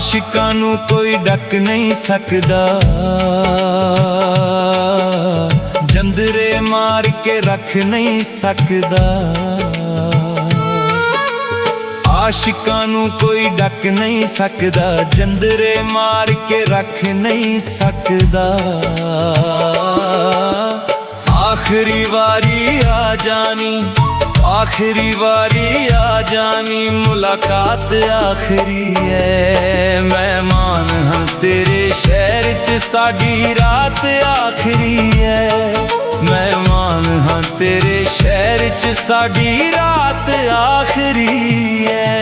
आशिकां नू कोई डक नहीं सकदा, जंदरे मार के रख नहीं सकदा। आशिकां नू कोई डक नहीं सकदा, जंदरे मार के रख नहीं सकदा। आखिरी वारी आ जानी, आखिरी वारी आ जानी, मुलाकात आखिरी है। मेहमान हाँ तेरे शहर च साडी रात आखिरी है। मेहमान हाँ तेरे शहर च साडी रात आखिरी है।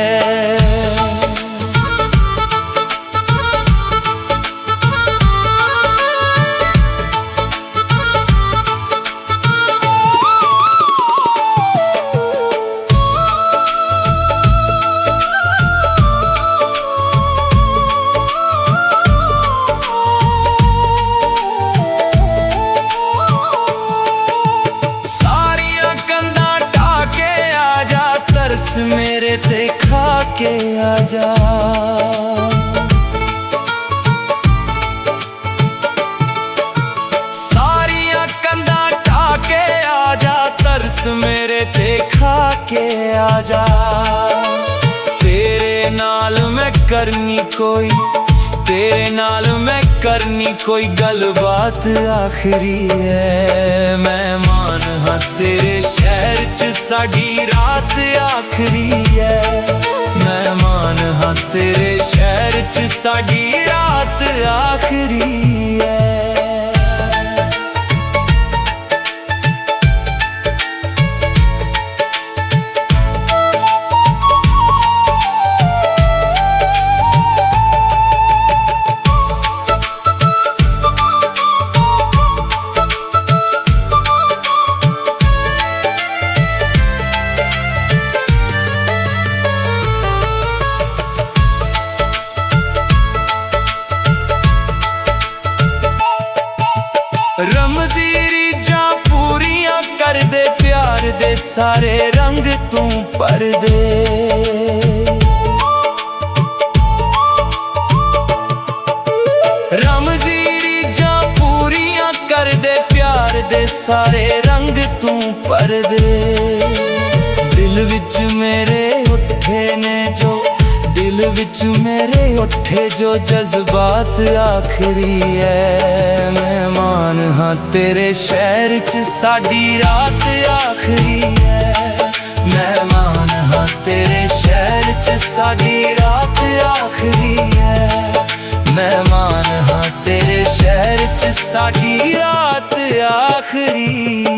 तरस मेरे ते खा के आजा, सारियां कंधा ढा के आजा, तरस मेरे ते खा के आजा। तेरे नाल मैं करनी कोई, तेरे नाल मैं करनी कोई गलबात आखिरी है। मेहमान हाँ तेरे शहर च साडी रात आखिरी है। मेहमान हाँ तेरे शहर च साडी रात आखिरी है। रमज़ी रीझां पूरियां कर दे, प्यार दे सारे रंग तू भर दे। रमज़ी रीझां पूरियां कर दे, प्यार दे सारे रंग तू भर दे। दिल विच मेरे उठे ने जो, दिल विच मेरे उठे जो जज्बात आखिरी है। मेहमान हाँ तेरे शहर च साडी रात आखिरी है। मेहमान हाँ तेरे शहर च साडी रात आखिरी है। मेहमान हाँ तेरे शहर च साडी रात आखिरी।